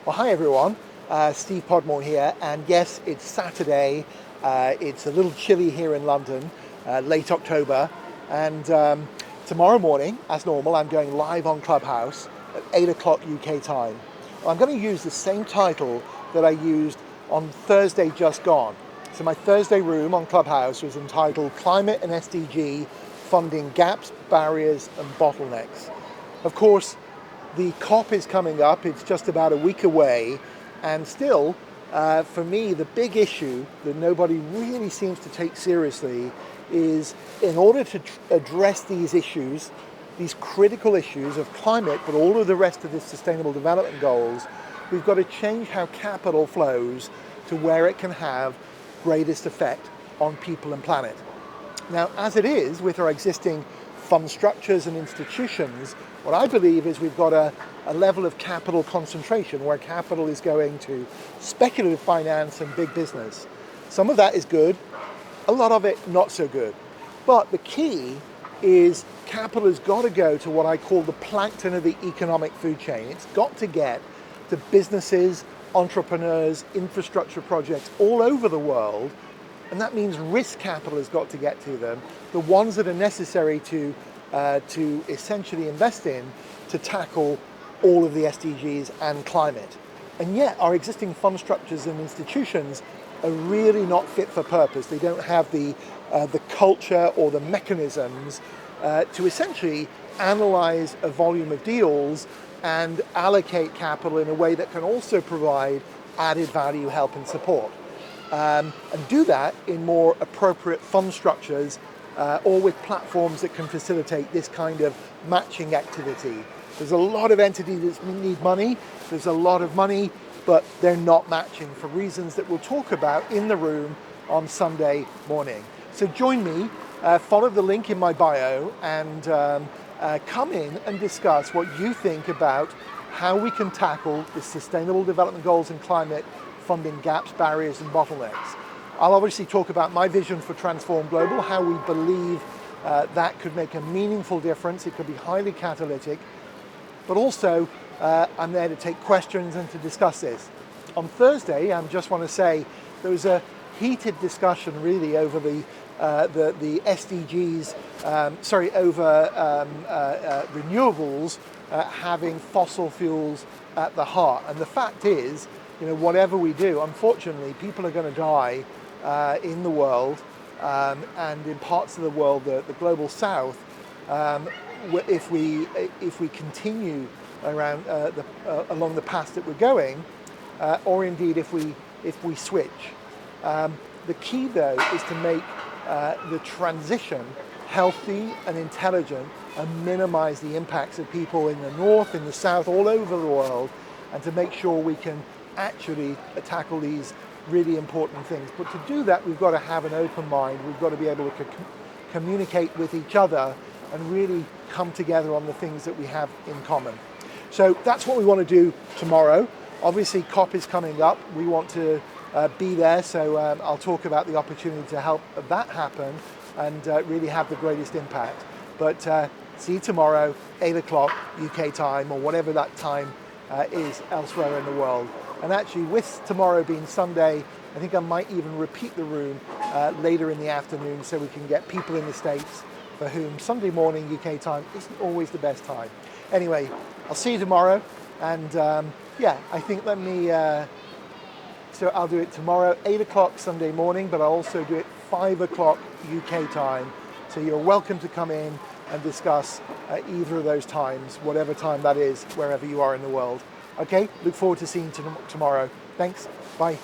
Well, hi everyone. Steve Podmore here, and yes, it's Saturday. It's a little chilly here in London, late October, and tomorrow morning, as normal, I'm going live on Clubhouse at 8 o'clock UK time. Well, I'm going to use the same title that I used on Thursday just gone. So my Thursday room on Clubhouse was entitled Climate and SDG, Funding Gaps, Barriers and Bottlenecks. Of course, the COP is coming up. It's just about a week away, and still, for me, the big issue that nobody really seems to take seriously is, in order to address these issues, these critical issues of climate, but all of the rest of the sustainable development goals, we've got to change how capital flows to where it can have greatest effect on people and planet. Now, as it is with our existing fund structures and institutions, what I believe is we've got a level of capital concentration where capital is going to speculative finance and big business. Some of that is good, a lot of it not so good. But the key is capital has got to go to what I call the plankton of the economic food chain. It's got to get to businesses, entrepreneurs, infrastructure projects all over the world. And that means risk capital has got to get to them, the ones that are necessary to essentially invest in to tackle all of the SDGs and climate. And yet our existing fund structures and institutions are really not fit for purpose. They don't have the culture or the mechanisms to essentially analyze a volume of deals and allocate capital in a way that can also provide added value, help and support. And do that in more appropriate fund structures or with platforms that can facilitate this kind of matching activity. There's a lot of entities that need money, there's a lot of money, but they're not matching for reasons that we'll talk about in the room on Sunday morning. So join me, follow the link in my bio, and come in and discuss what you think about how we can tackle the Sustainable Development Goals and climate funding gaps, barriers and bottlenecks. I'll obviously talk about my vision for Transform Global, how we believe that could make a meaningful difference. It could be highly catalytic, but also I'm there to take questions and to discuss this. On Thursday, I just want to say there was a heated discussion really over the SDGs, over renewables having fossil fuels at the heart. And the fact is, whatever we do, unfortunately, people are going to die in the world and in parts of the world, the global south, if we continue around along the path that we're going, or indeed if we switch. The key, though, is to make the transition healthy and intelligent and minimize the impacts of people in the north, in the south, all over the world, and to make sure we can actually tackle these really important things. But to do that, we've got to have an open mind. We've got to be able to communicate with each other and really come together on the things that we have in common. So that's what we want to do tomorrow. Obviously, COP is coming up. We want to be there, so I'll talk about the opportunity to help that happen and really have the greatest impact. But see you tomorrow, 8 o'clock UK time, or whatever that time is elsewhere in the world. And actually, with tomorrow being Sunday, I think I might even repeat the room later in the afternoon so we can get people in the States for whom Sunday morning UK time isn't always the best time. Anyway, I'll see you tomorrow, and I think so I'll do it tomorrow, 8 o'clock Sunday morning, but I'll also do it 5 o'clock UK time. So you're welcome to come in and discuss either of those times, whatever time that is, wherever you are in the world. Okay, look forward to seeing you tomorrow. Thanks, bye.